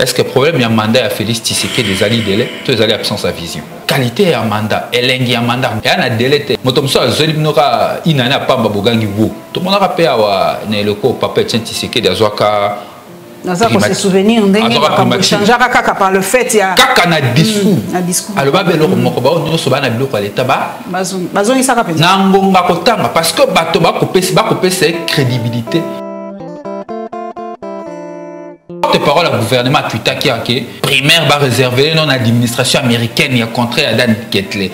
Est-ce que le problème il y a un mandat à Félix Tshisekedi des alliés délai, tous les alliés absence à vision. Qualité et un mandat, elengi un mandat, et un délai. Motomso a zoli mnoka inana pamba bogangi wo. Tout le monde a rappelé à Neloko papa Tshisekedi azwaka. Dans ça, se souvenir, on changera kaka par le fait il y a kaka na discours. Alors ba belo moko ba on so ba na biloko l'état ba. Bazon isa ka penza. Na ngonga kotanga parce que bato ba kopesa crédibilité. Parole au gouvernement Twitter qui a primaire va réserver non l'administration américaine il y a contraire à Dan Ketley.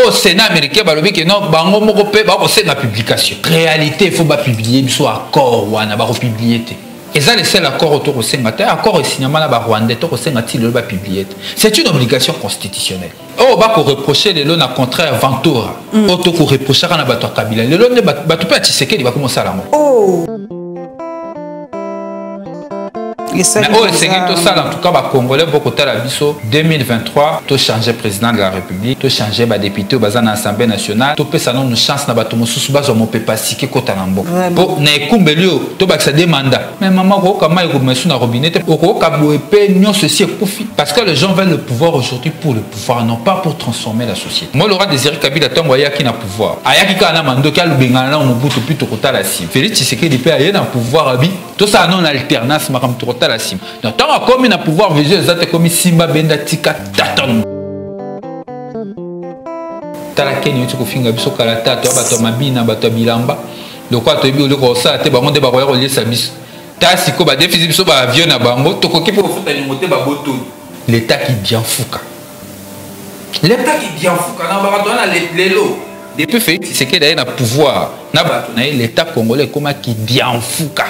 Au Sénat américain bah le que non bango moko pe ba c'est la publication. Réalité il faut pas publier soit accord ou on a pas publier. Et ça, c'est l'accord autour au Sénat. Accord au cinéma là, Rwanda, autour au Sénat, il va publier. C'est une obligation constitutionnelle. Oh, bah pour reprocher les lois contraire Ventura. Autour pour reprocher à Nabato Kabila. Les lois ne battent pas à Tshisekedi, il va commencer à la mort. Oh. Mais c'est tout ça, en tout cas, les Congolais, beaucoup de la 2023, tout changer président de la République, tout changer député au bazar de l'Assemblée nationale, tout peut ça nous chance na batomo sous base on peut pas siquer côté nambo. Pour ne kumbelio, tout ça demande. Mais maman ko kama iko mesu na robinet, ko kabo epé nyon ceci est profit parce que les gens veulent le pouvoir aujourd'hui pour le pouvoir, non pas pour transformer la société. Moi Laurent Désiré Kabila tango yaki na pouvoir. Ayaki kana mando ka lubengana na mobutu puis to kota la sim. Félix Tshisekedi pe ayé na pouvoir abi. Tout ça non alternance makam to kota la sim. Donc tant comme il a pouvoir visuel ça comme Simba Benda Tika Taton. Tala Kenya tu ko finga biso kala tato bato mabina bato bilamba. Donc quoi to bi o ko ça te bango de ba ko lier sabis. Ta siko ba déficit biso ba avion na bango to ko ki pour futa ni moté ba boto. L'état qui bien fouka. L'état qui bien fouka na ba bato na lelo. Depuis fait c'est que d'ailleurs na pouvoir na bato na l'état congolais comme qui bien fouka.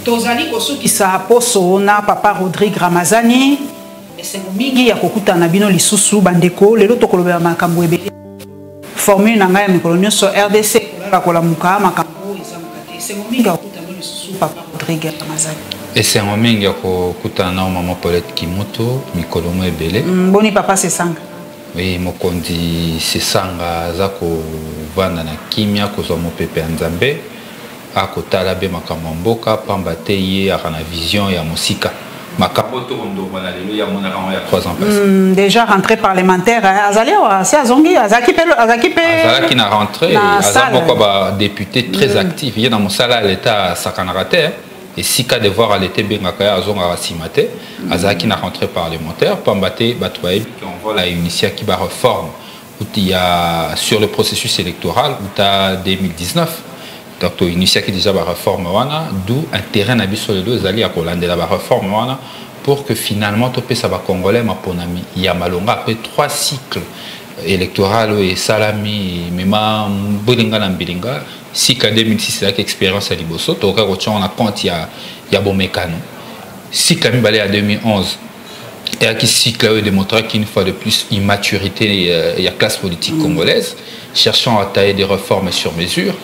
Tozali kosuki sa poso na papa Rodrigue Ramazani esengo mingi ya kokuta na bino lisusu bandeko lelo tokoloba makambo ebele formule na ngai ya mikolo nyonso RDC kolala kolamuka makambo ezamukate esengo mingi ya kokuta bino lisusu papa Rodrigue Ramazani esengo mingi ya kokuta na mama Paulette Kimoto mikolo mo ebele boni papa Sesanga oui mokondi Sesanga za kovanda na kimia kozwa mopepe ya Nzambe akotala be makambo mboka pamba te ye akana vision ya musika makambo to ndongo na lelo ya mona ya 3 ans passé déjà rentrée parlementaire azali c'est azongi azaki qui na rentrée azamoko ba député très actif il est dans mon sala l'état sakanarate et si cas de voir à l'été bengaka azonga simate azaki na rentrée parlementaire pamba te batwaye qui envoie la initiative qui va réforme où il y a sur le processus électoral où ta 2019. Donc, l'initiative déjà la réforme, d'où intérêt à biso les deux alliés à Hollande la réforme, pour que finalement, tout le monde congolais, il y a malonga après 3 cycles électoraux et salami, même bolinga na bilinga, cycle 2006 c'est l'expérience à Liboso, donc on a compte il y a bon mécano. Cycle à 2011. Et qui cycle démontré qu'une fois de plus immaturité il y a classe politique congolaise, cherchant à tailler des réformes sur mesure.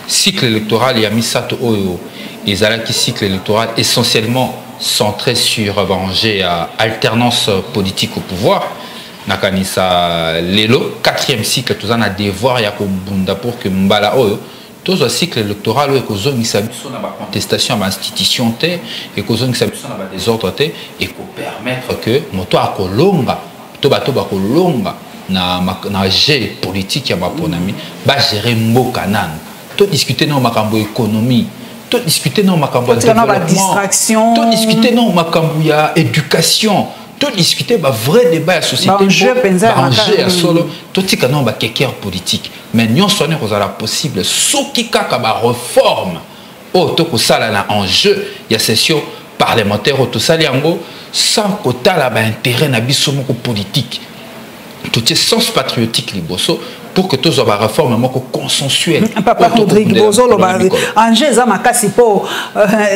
Cycle électoral, il y a mis ça au qui cycle électoral essentiellement centré sur à alternance politique au pouvoir. Nakanisa lelo 4e cycle tout ça a devoir ya ko bunda pour que mbala oyo tout ce cycle électoral et que ngisa biso na ba contestation à institution té et que ngisa biso na ba désordre té et ko permettre que moto akolonga to bato ba kolonga na jeu politique ya baponami ba gérer mboka nan. Tout discuter dans makambo économie, tout discuter dans makambo développement, distraction, tout discuter dans makambo ya éducation, tout discuter ba vrai débat à société, enjeu à solo, tout tika non ba kéker politique. Mais nous sonner aux la possible soki kaka ba réforme. Oh to ko sala na enjeu, il y a session parlementaire tout ça liango sans quota la ba intérêt na biso moko politique. Tout est sens patriotique liboso pour que tous la réforme consensuelle. Papa Rodrigue Bozo Angers za makasi po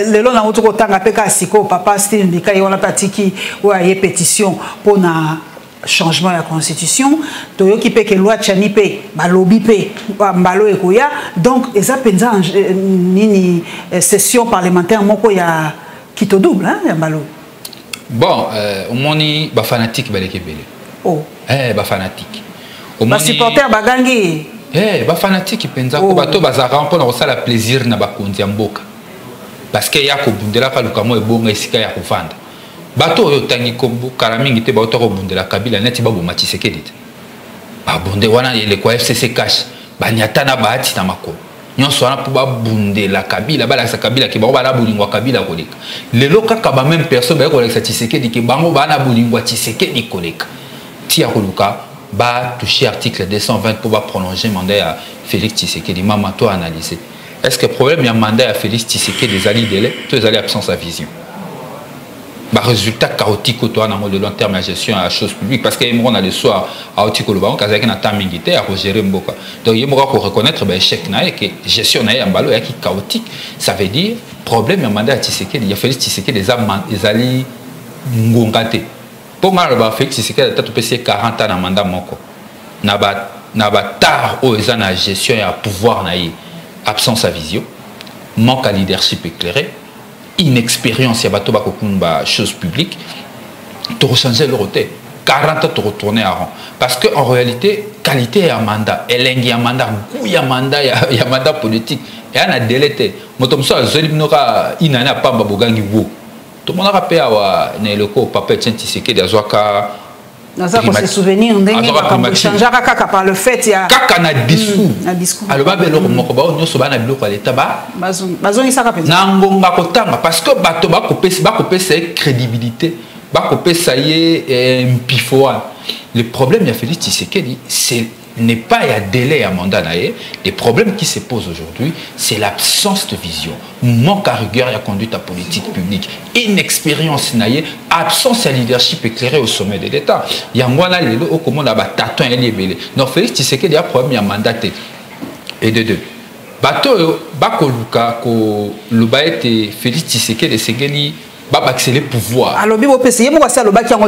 lelo na otoko tanga peka siko papa Steve Bika yona patiki wa ye pétition pour na changement de la constitution toyoki pe ke loi chani pe balobi pe mbalo ekoya donc eza penza nini session parlementaire moko ya kito double hein ya mbalo. Bon omoni ba fanatique baleke belé. Oh ba fanatique ba supporter bagangi Eh, ba fanatique penza ko bato bazara mpo na kosala plaisir na bakonzi ya mboka. Parce que ya ko bundela ka lukamo ebonga esika ya kovanda. Bato oyo tangi ko kala mingi te bato ko bundela Kabila neti ba boma Tshisekedi. Ba bunde wana ile kwa FCC cash ba nyata na bahati na makolo. Nyonso wana po ba bundela Kabila ba la sa Kabila ki ba na bulingwa Kabila koleka. Lelo kaka ba même personne ba ko la Tshisekedi ki bango ba na bulingwa Tshisekedi koleka. Tia koluka va toucher article 220 pour prolonger le mandat à Félix Tshisekedi. Maman, toi, analyser. Est-ce que le problème, il y a un mandat à Félix Tshisekedi des alliés délai, tous les alliés absence à vision? Bah, résultat chaotique au toit dans le long terme, la gestion à la chose publique. Parce qu'il y a des soirs à Otiko le Baron, quand il y a un temps militaire, à gérer Mboka. Donc, il y a pour reconnaître l'échec, que gestion est chaotique. Ça veut dire, problème, il y a un mandat à Tshisekedi. Il y a Félix Tshisekedi des alliés Ngongate. Pour moi, le Félix Tshisekedi a passé 40 ans dans le mandat moko. Naba tard où ils ont la gestion et le pouvoir absence à vision, manque à leadership éclairé, inexpérience, il y a des choses publiques. Tu rechanges le roté. 40 ans, tu retournes à rang. Parce qu'en réalité, qualité à mandat, il y a un mandat, il y a un mandat politique. Et on a délété. Moi, comme ça, je n'ai pas de tout le monde a rappelé à Neloko, papa Tshisekedi Azwaka. Dans ça, pour se souvenir, on a changé par le fait. Kaka na discours. Alors, parce que bato ba kopé c'est crédibilité, ba kopé ça y est pifoan. Le problème il y a Félix Tshisekedi, c'est n'est pas à délai à mandat naé. Les problèmes qui se posent aujourd'hui, c'est l'absence de vision, manque à rigueur et à conduite à politique publique, inexpérience naé, absence de leadership éclairé au sommet de l'État. Il y a un mois là, au comment on a bataton et libellé. Donc Félix Tshisekedi a problème à mandaté. Et de deux. Bato bakoluka ko lubaete Félix Tshisekedi Segeli accéder le pouvoir. Alors, il y a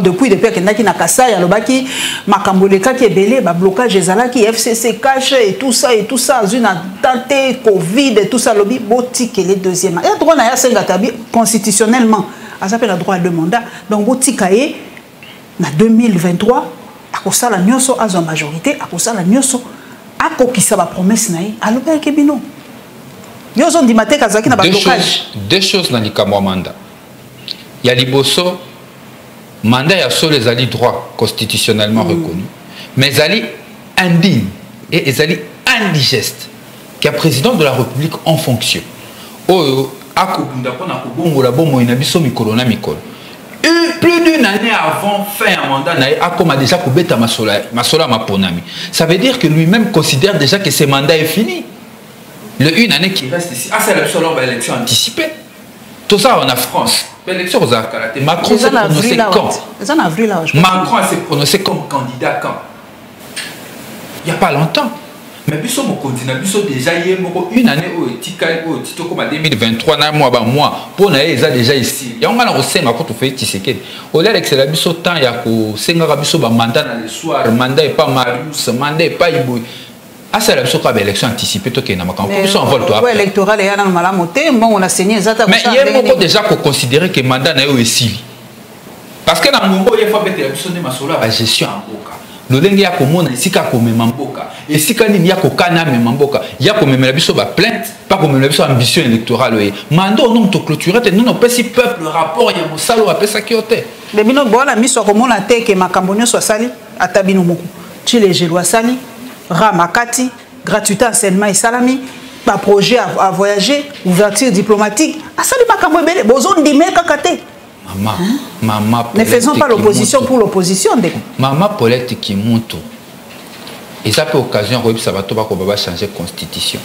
depuis que na Kasai, il makamboleka qui est belé, blocage des alaki, FCC cache et tout ça, une attente, Covid et tout ça, lobby, boutique les deuxième. Et droit na ya constitutionnellement, à ça fait le droit de mandat. Donc boutique aye na 2023, à cause la nyoso à une majorité, à cause la nyoso à kokisa ba promesse nae, alors ben kebino. Nyoso di maté kazaki na ba blocage. Deux choses dans le camwa mandat. Il y a Liboso, mandat, il y a sur les alliés droits constitutionnellement reconnus, mais les alliés indignes et les alliés indigestes, qui est président de la République en fonction. Plus d'une année avant fin un mandat, Akom a déjà coupé ta masola maponami. Ça veut dire que lui-même considère déjà que ce mandat est fini. Le une année qui reste ici, c'est l'élection anticipée. Tout ça en France. L'élection aux Arcalates. Macron s'est prononcé quand? Macron s'est prononcé comme candidat quand? Il n'y a pas longtemps. Mais puis mon continent, déjà une année où il comme en 2023, mois, pour nous, déjà ici. Il y a un an aussi, quand on fait Tshisekedi. Au lieu d'exceller le temps, il y a un mandat dans le soir, mandat n'est pas Marius, mandat n'est pas Iboui. Ah, c'est l'élection anticipée. Mais l'électoral est dans la montée. On a saigné. Mais il y a déjà qu'on considère que le mandat n'est pas ici. Parce que dans le monde, il faut que la gestion en boka. Le lingue ya komona isika komema mboka. Et si quand il y a kokana mema mboka, il y a komema biso ba plainte, pas komema biso ambition électorale. Mando non to clôturer te non pesi peuple rapport ya mosalo apesa kiote. Mais bino bona miso komona te ke makambonyo so sali atabino moko. Chile jelo sali Ramakati, gratuité enseignement et salami, pas projet à voyager, ouverture diplomatique. Ah, ça lui pas comme besoin d'aimer kakate. Maman. Ne faisons pas l'opposition pour l'opposition. Maman Paulette qui monte. Et ça peut occasion de ça va changer la constitution.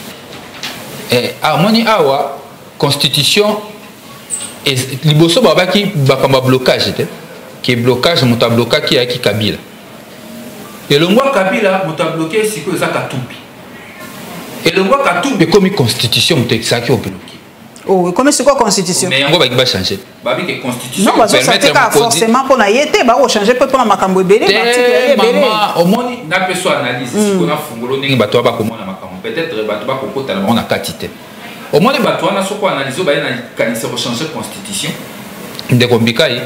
Et à moni awa constitution et liboso baba qui bakamba blocage qui est blocage mon blocage qui a qui Kabila. Et le mois Kabila, vous avez bloqué si que ça Katumbi. Et le mois Katumbi, comme une constitution, vous avez bloqué. Oh, comment c'est quoi la constitution? Mais on va changer. La constitution. Non, parce que ça fait forcément pour naïté, bah on changer peut prendre ma cambo belé. Maman, au moins, n'a pas soit analyse. Si on a fungolo, n'importe bateau pas comment on a ma cambo. Peut-être bateau pas comment on a quantité. Au moins les bateaux on a soit quoi analyser, bah il y a changer la constitution. De Kombikai,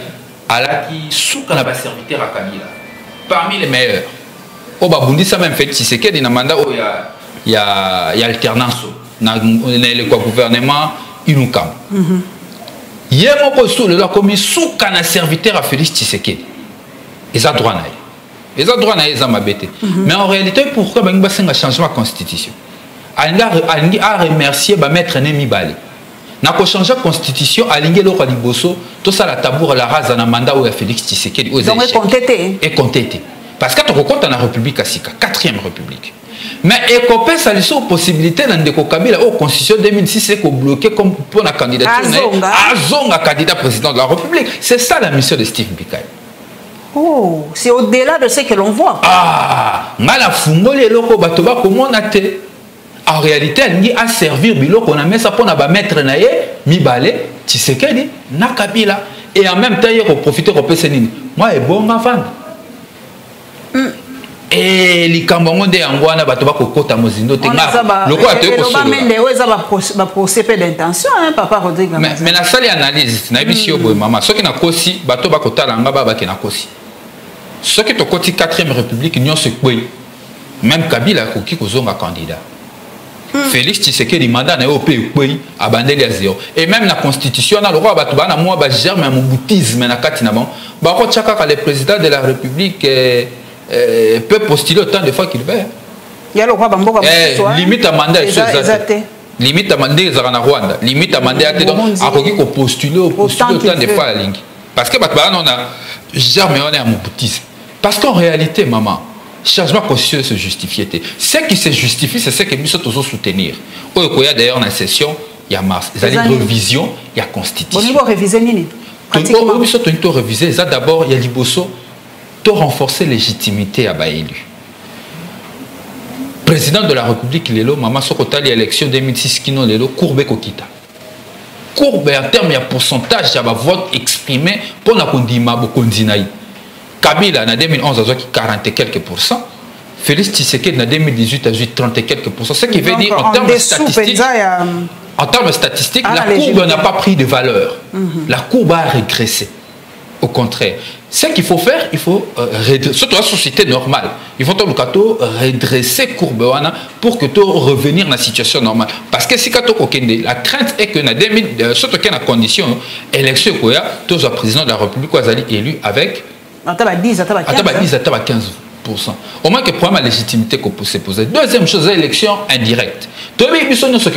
à la qui souk na ba serviteur à Kabila. Parmi les meilleurs. Oba bundi ça même fait Tshisekedi na mandat y a alternance dans le gouvernement Inukam. Il y a un peu sous le commis sous un serviteur à Félix Tshisekedi. Ils ont droit à ils ont droit à ils ont m'abêté. Mais en réalité, pourquoi ben il y a un changement de constitution? Il a remercié ba maître Nemi Bale. Na ko changer la constitution, alingué le roi Liboso, tout ça la tabour la race dans le mandat où Félix Tshisekedi. Donc est compté. Parce que tu comptes dans la République Asika, 4e République. Mais il y a une possibilité dans le Kabila au Constitution 2006 c'est qu'on bloqué comme pour la candidature Azonga candidat président de la République. C'est ça la mission de Steve Mbikai. Oh, c'est au-delà de ce que l'on voit. Ah, ngala fungoli loko batoba comment naté. En réalité, elle a servir bilo qu'on a mis ça pour na mettre naé Mibale Tshisekedi na Kabila et en même temps il faut profiter au PCNini. Moi est bon avant. Et les Cambodgiens de Angoana batoba kokota mozindo tenga loko atoye kosolo mais eza ba procès d'intention hein papa Rodrigue mais na sali analyse na bisi yo boy mama soki na kosi batoba kotala ngaba ba ke na kosi soki to koti 4e république union se kwe même Kabila koki kozonga candidat Félix Tshisekedi mandat na OP kwe abandeli à zéro et même la constitution na loko batoba na moi ba germe ya moboutisme na kati na bon ba ko tchaka le président de la république peut postuler autant de fois qu'il veut. Il y a le roi Bamboka. Limite à mandat limite à mandat à Rwanda. Limite à mandat à postuler autant de fois à la ligne. Parce que on a jamais on est à mon boutisme. Parce qu'en réalité, maman, changement constitutionnel se justifie. Ce qui se justifie, c'est ce que nous sommes soutenir. Il y a d'ailleurs une session, il y a mars. Il y a une révision, il y a constitution. Au niveau réviser, nous sommes réviser. D'abord, il y a Liboso. Renforcer légitimité à Baélu. Président de la République, Lelo, Maman Sokotali, élection 2006, Kino Lelo, Courbe Kokita. Courbe, en termes de pourcentage, il y a vote exprimé pour la Kondima Bokondinaï. Kabila, en 2011, a 40 et quelques %. Félix Tshisekedi, en 2018, a 30 et quelques %. Ce qui veut dire, en termes de statistiques, la courbe n'a pas pris de valeur. La courbe a régressé. Au contraire, ce qu'il faut faire, il faut surtout la société normale. Il faut redresser courbe pour que tu revenir dans la situation normale. Parce que si la crainte est que dans 2000, surtout qu'il y a une condition, élection, tous les présidents de la République sont élus avec 10 à 15%. Au moins que le problème de légitimité qu'on peut se poser. Deuxième chose, l'élection indirecte. Tu as vu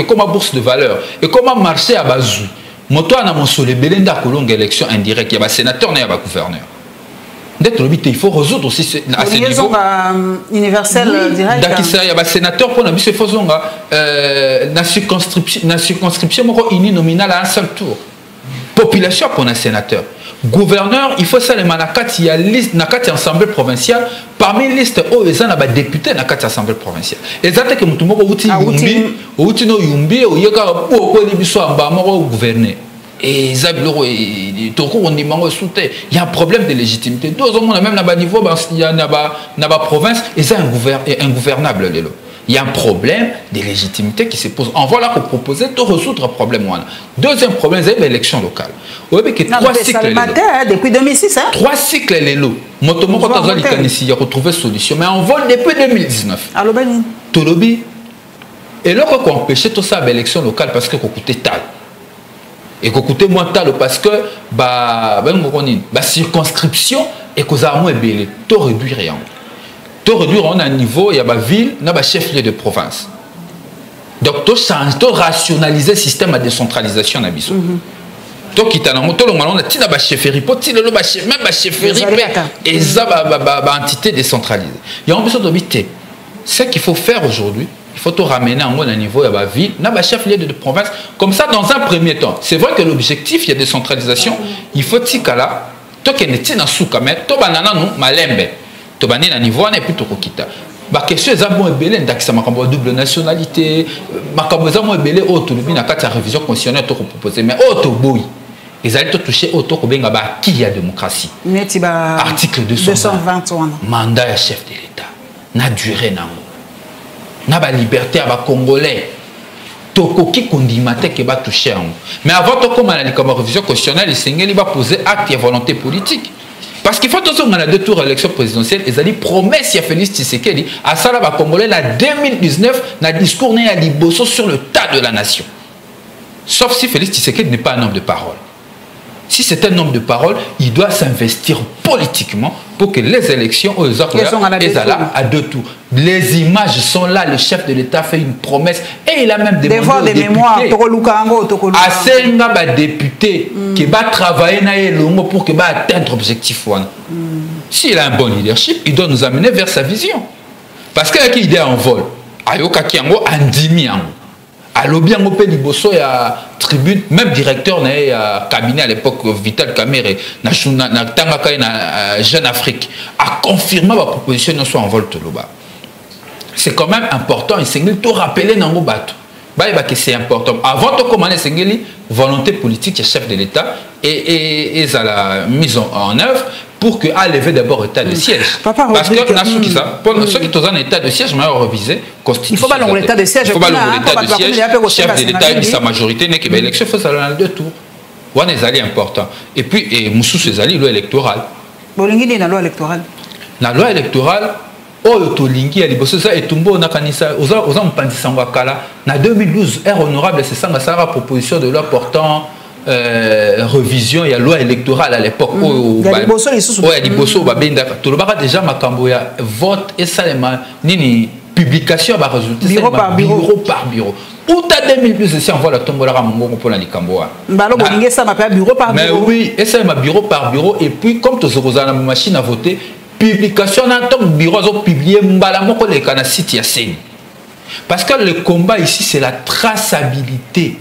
comment bourse de valeur et comment marcher à Bazou. Moto na mosole belenda kolonga élection indirecte, il y a sénateur et il y a gouverneur. Il faut résoudre aussi à ce niveau universel direct. Il y a sénateur pour il faut la circonscription uninominale à un seul tour. Population pour un sénateur. Gouverneur, il faut ça les manakati, il y a liste nakati assemblée provinciale parmi les listes où ils ont des députés nakati assemblée provinciale. Exactement que mutumoko uti no yumbi o yeka ko ni biso amba moko gouverner. Et Zabloro et Toko on dit mango souté. Il y a un problème de légitimité. Deux hommes même na ba niveau il y a na ba province et c'est ingouvernable lelo. Il y a un problème de légitimité qui se pose. On va là pour proposer de résoudre un problème. Deuxième problème, c'est l'élection locale. Vous voyez que 3 cycles. Depuis 2006, hein? 3 cycles, les lots. Motomo, quand il a retrouvé solution. Mais on vole depuis 2019. Alors, ben. Tolobi. Et là, on empêche tout ça à l'élection locale parce que ça coûtait tal. Et ça coûtait moins tal parce que la circonscription et que ça a moins belé. Tout réduit rien. Réduire on a un niveau, il y a une ville, il y a un chef-lieu de province. Donc, tu rationaliser le système de décentralisation. Donc, il y a un chefferie, même un chefferie, et ça, une entité décentralisée. Il y a un besoin d'habiter. Ce qu'il faut faire aujourd'hui, il faut te ramener à un niveau, il y a une ville, il y a un chef-lieu de province. Comme ça, dans un premier temps, c'est vrai que l'objectif, il y a décentralisation, il faut que là, tu es un sous-camet, tu es malembe. Tobani na niveau n'est plutôt kokita. Ba question est bon belé ndaxama makambo double nationalité, makambo za mo belé auto lubi na kati révision constitutionnelle to proposer mais auto boy. Ils allaient te toucher auto ko benga ba qui a démocratie. Neti ba article 221. Mandat ya chef de l'État. Na durée nango. Na ba liberté ba congolais. Tokoki kondimate ke ba toucher. Mais avant to comme la révision constitutionnelle, il s'engeli ba poser acte et volonté politique. Parce qu'il faut que on a 2 tours d'élection présidentielle, ils ont dit promesse il y a Félix Tshisekedi à ça là va Congolais la 2019 na discours né à Liboso sur le tas de la nation. Sauf si Félix Tshisekedi n'est pas un homme de parole. Si c'est un homme de parole, il doit s'investir politiquement pour que les élections aux à 2 tours. Les images sont là, le chef de l'État fait une promesse et il a même demandé aux députés à Senga député qui va travailler pour que va atteindre l'objectif. S'il a un bon leadership, il doit nous amener vers sa vision. Parce qu'il y a une idée en vol. Ayoka Kiango Andimi alors bien au pays Liboso, il y a tribune, même directeur de cabinet à l'époque, Vital Kamere, na Jeune Afrique, a confirmé la proposition de soit en vol Toloba. C'est quand même important, il s'est tout rappelé dans le bateau. C'est important. Avant de commencer, c'est volonté politique du chef de l'État et la mise en œuvre pour que lever d'abord l'état de siège. Parce que ceux qui sont en état de siège, on révisé constitution. Il faut pas l'état de siège. Il faut pas l'état de siège. Le chef de l'État et sa majorité n'est que l'élection faut aller dans 2 tours. On est allé important. Et puis Moussou c'est allé loi électorale. Bolingi dit la loi électorale. La loi électorale oyo tolingi ya liboso ça etumbo na kanisa oza mpandisa ngakala na 2012 air honorable c'est ça la proposition de loi portant révision il y a loi électorale à l'époque liboso babenda tolobaka déjà makambo ya vote et ça nini publication ba résultat bureau par bureau ou ta 2012 c'est envoie la tombola mongo pour la likambo mbalo bolingi ça m'appelle bureau par bureau mais oui et ça ma bureau par bureau et puis comme tozokoza na machine à voter publication dans ton bureau ont publié mbalamoko les kana site ya Seni. Parce que le combat ici c'est la traçabilité,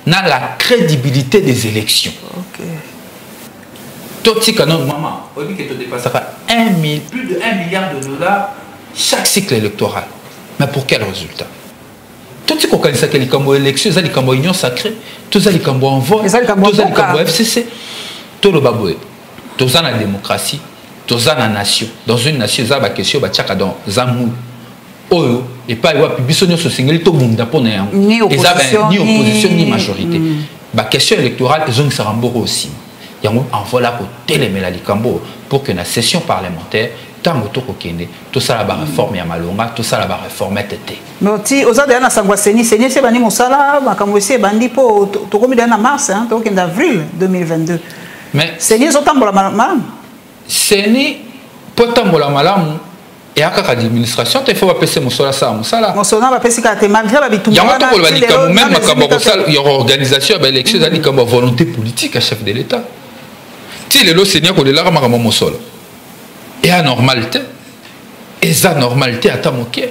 la crédibilité des élections. OK. Toti kanon maman, on dit que tu dépassera plus de 1 milliard de dollars chaque cycle électoral. Mais pour quel résultat? Tout ce qu'on connaît ça que les cambo élections, les cambo union sacrée, tous les cambo en vote, tous les cambo FCC, tout le baboué. Tous la démocratie. Dans une nation, il y a des questions dans un moule. Oyo, et pas y avoir publication sur single to bunda pour ni opposition ni majorité. La question électorale, ils ont un aussi. Il y a un voilà pour téléméla likambo pour que la session parlementaire tant tout ça la réforme ya malonga, tout ça la réforme tété. Mais aussi aux autres na sangwa seni c'est bani mosala makambo c'est bandi po to komi dans mars hein, donc en avril 2022. Mais seni zo tambola malam. Seni potambola malamu et à la administration il faut passer mon sola ça mon sala mon sola va passer quand malgré la bitumba il y a même il y a organisation à l'élection il y a volonté politique à chef de l'État si le seigneur ko le la ma mon sola et à normalité et ça normalité à tamoké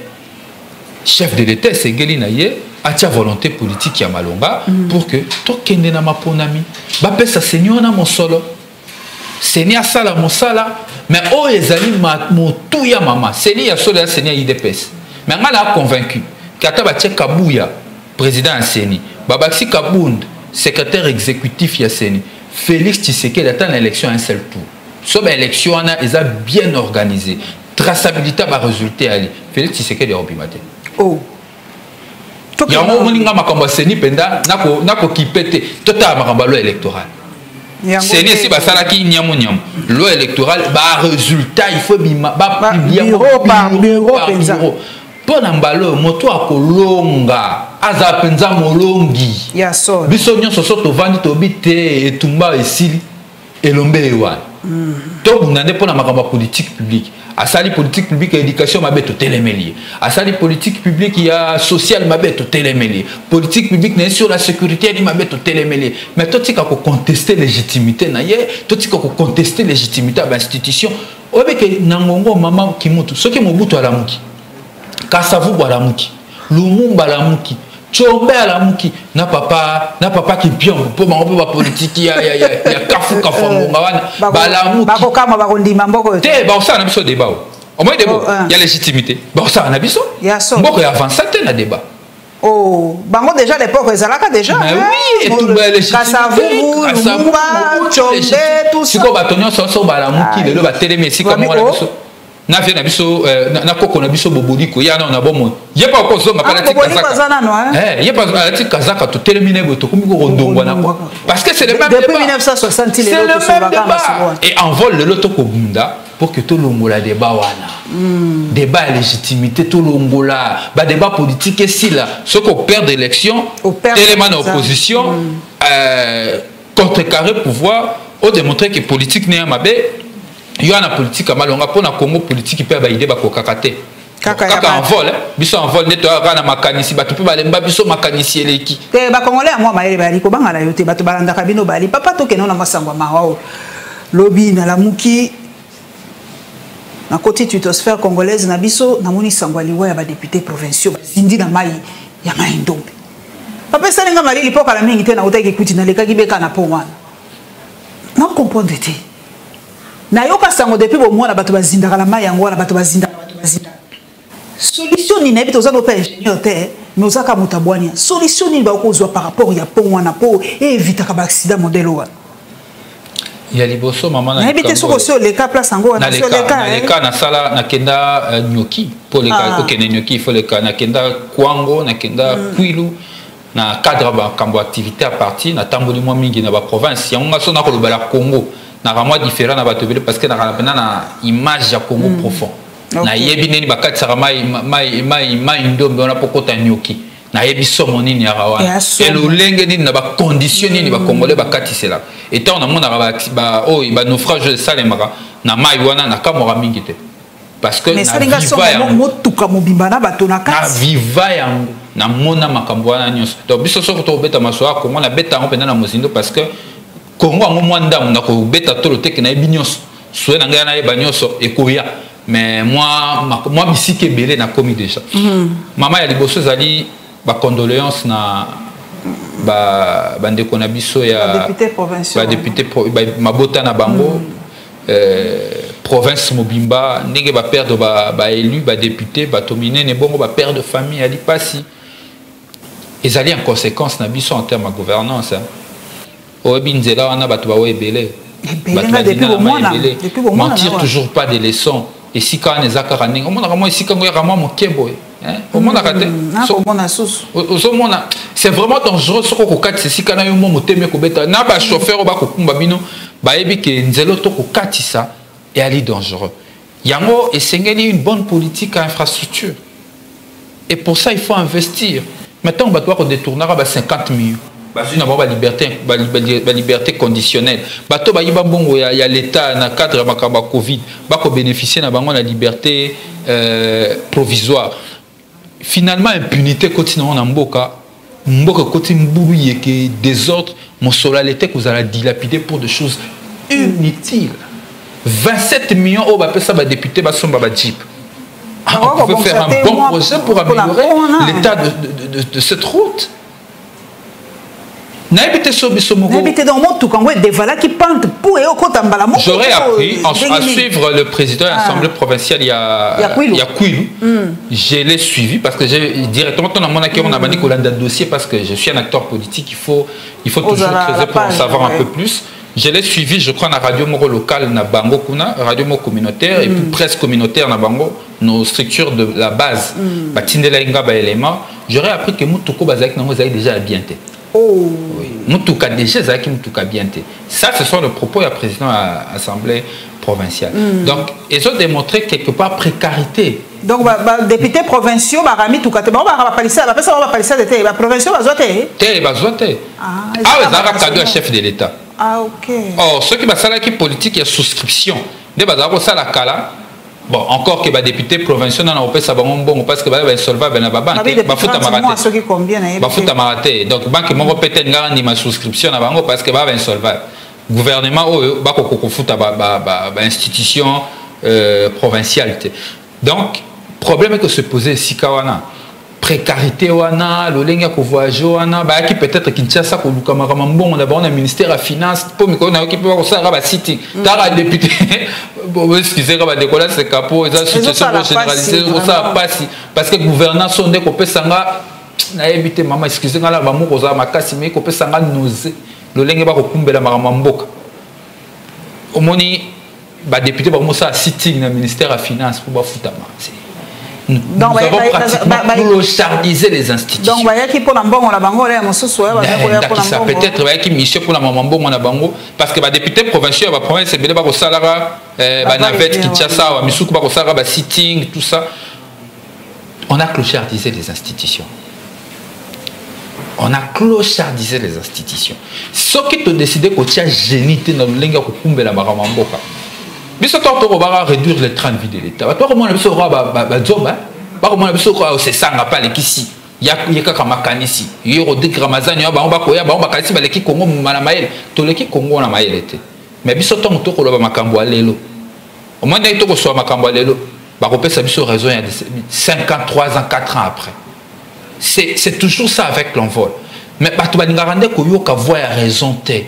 chef de l'État c'est ngeli na ye a tia volonté politique ya malonga pour que to kende na maponami ba pesa seigneur na mon solo Seigneur sala mosala mais oh ezali motu ya mama Seigneur sola Seigneur IDPS mais on a convaincu kata ba tie Kabuya président ya Seni Babaki Kabund secrétaire exécutif ya Seni Félix Tshisekedi attend l'élection un seul tour so élection ona eza bien organisée traçabilité ba résultat ali Félix Tshisekedi a obimate oh il y a un moment makambo Seni penda nako kipete tota makambo électoral c'est ici basalaki nyamu loi électorale ba résultat il faut ba publier bureau par bureau pour nambalo moto akolonga aza penza molongi ya so biso nyonso so to vandi to bité etumba esili elombe ewa to bundande pour na makambo politique publique asali politique publique et éducation mabe to télémélier asali politique publique il y a social mabe to télémélier politique publique n'est sur la sécurité ni mabe to télémélier mais toi tu ko contester légitimité na ye toi tu ko contester légitimité à l'institution obeke nangongo mama kimutu soki mobutu ala muki kasavu bala muki lumumba la muki chombe ala muki na papa qui pion pour ma politique ya kafu kafonga wana bala muki bako kama bako ndima mboko te ba ça na biso débat au moins débat il y a légitimité ba ça na biso mboko ya avancer na débat oh bango déjà l'époque ezalaka déjà mais oui et tout ba légitimité kasavu lumumba chombe tout ça siko batonyo so bala muki lelo ba télémé siko mo na biso na vient na biso na koko na biso boboliko ya na bomo ye pas ko zonga pala tikazaka ye pas tikazaka to terminer boto komi ko ndongwa na quoi parce que c'est le même depuis 1960 les autres sont et envole le loto ko bunda pour que tout longola débat wana débat légitimité tout longola ba débat politique et si là ce qu'on perd d'élection élément d'opposition contrecarrer pouvoir ou démontrer que politique n'est pas il y a une politique à Malonga pour la Congo politique qui peut avoir idée bako kakate kaka en vol biso en vol neto kana makanisi batu pe balemba biso makanisi eleki te ba congolais moi maele bali ko bangala yote batu balanda kabino bali papa to ke non na masangwa mawao lobby na la muki na côté tutosphère congolaise na biso na moni sangwa liwa ya ba députés provinciaux zindi na mai ya mai ndombe papa salenga mali lipoka la mingi te na utaki kuti na leka kibeka na pomana na comprendre te na yoka sango depuis bo mwana bato bazinda kala mai yango na bato bazinda solution ni na bito za no pa ingénieur te mais ozaka mutabwania solution ni ba ko zo par rapport ya pont wana po éviter ka ba accident modèle wana ya liboso mama na éviter so ko so le cas place yango na so le cas na sala na kenda nyoki pour le cas OK na nyoki il faut le cas na kenda kwango na kenda kwilu na cadre ba kambo activité à partir na tamboli mo mingi na ba province yango ngaso na ko lo bala Congo na vraiment différent na batobele parce que na image ya Congo profond na yebi neni bakati sarama mai ndombe on a pokota nyoki na yebi somo nini ya rawana et le lenge nini na ba condition nini ba congolais bakati cela et tant na mona ba ba naufrage de salemaka na mai wana na kamora mingi te parce que na viva ya motuka mobimba na bato na kati na viva yango na mona makambo wana nyonso donc biso soko to beta masoa Congo na beta ngo pena na mozindo parce que Congo a mwanda muna ko beta tolo teke na ebinyoso soué na ngana eba nyoso ekoya mais moi bisike belé na komi déjà maman ya liboso zali ba condoléances na ba ndeko na biso ya député provincial ba député mabota na bango province mobimba ndenge ba perdre ba élu ba député ba tominer ne bongo ba père de famille ali pasi ezali en conséquence na biso en termes de gouvernance Obinzela on a battu belé. Mentir toujours pas des leçons. Et si quand on est zakarani, on a vraiment ici quand on est vraiment mon kebo. Au monde a raté. C'est vraiment dangereux ce qu'on a c'est si quand on a eu mon thème ko beta na ba chauffeur ba ko kumba bino ba ebi ke nzelo to ko katisa et ali dangereux. Yango et sengeli une bonne politique à infrastructure. Et pour ça il faut investir. Maintenant on va devoir détourner à 50 millions. Bazui na ba liberté conditionnelle. Bato ba yiba bongo ya l'état na cadre makamba Covid, ba ko bénéficier na bango la liberté provisoire. Finalement impunité continue na mboka. Mboka continue mbulu yeke désordre, mon solalité que vous allez dilapider pour des choses inutiles. 27 millions au ba pesa ba député ba somba ba jeep. On peut faire un bon projet pour améliorer l'état de cette route. J'aurais appris à suivre le président de l'Assemblée provinciale il y a Kwilu. Je l'ai suivi parce que directement on a dit qu'on a un dossier parce que je suis un acteur politique, il faut toujours creuser pour en savoir un peu plus. Je l'ai suivi, je crois, dans la radio moro locale, na Bango Kuna, radio moro communautaire et puis presse communautaire na Bango, nos structures de la base. Batindela inga ba élément. J'aurais appris que Moutouko Bazak Nango Zay déjà bien été. Oh. Moutouka déjà Zaki Moutouka bien été. Ça, ce sont les propos du président de l'Assemblée provinciale. Donc, ils ont démontré quelque part précarité. Donc, députés provinciaux, Barami Toukate, on va parler ça, les provinciaux, cadeau à chef de l'État. Ah, ok. Or, ceux qui sont qui politique, il y a souscription. Des bazar ça la kala. Bon, encore que les députés provinciaux n'ont pas ça bon parce que les insolvables na banque, ba futa maraté. Donc banque mon peut-être ngandi ma souscription na bango parce que ba insolvable. Gouvernement ba ko futa ba institution provinciale. Donc problème que se posait Sikawana. Précarité wana lolenga ko voyager wana ba qui peut-être Kinshasa ko luka makambo on a bon ministère à finance pour me connait qui peut ko ça ba city tara député bon excusez ba décoller c'est capot ça situation généralisée ça passe parce que gouvernance sont des ko pesanga na éviter maman excusez ngala ba mo ko za makasi mais ko pesanga noze lolenga ba ko kumbela makambo mboka omoni ba député ba mosa sitting na ministère à finance pour ba futama. Nous avons pratiquement clochardiser les institutions. Donc, il y a qui pour la banque, on a bango, là, peut-être qui mission pour la maman on a bango parce que les députés provinciaux, la province, c'est bien le salaire, la navette qui tient ça, misou ba salaire, ba sitting, tout ça. On a clochardisé les institutions. On a clochardisé les institutions. Ce qui te décidé que tu as génité dans le linga kukumbe la maramamboka. Mais ce temps on va réduire les trains de vie de l'État. Toi comment on sera ba job hein? Pas comment on sera c'est ça n'a pas les ici. Il y a kama kanisi. Il y a des gramazani ba koya ba kanisi ba leki Congo na mael. To leki Congo na mael était. Mais biso temps to ko ba makambo alelo. Au moins to ko so makambo alelo. Ba ko pesa biso raison il y a 53 ans 4 ans après. C'est toujours ça avec l'envol. Mais bato baninga rande ko yo ka voix raison te.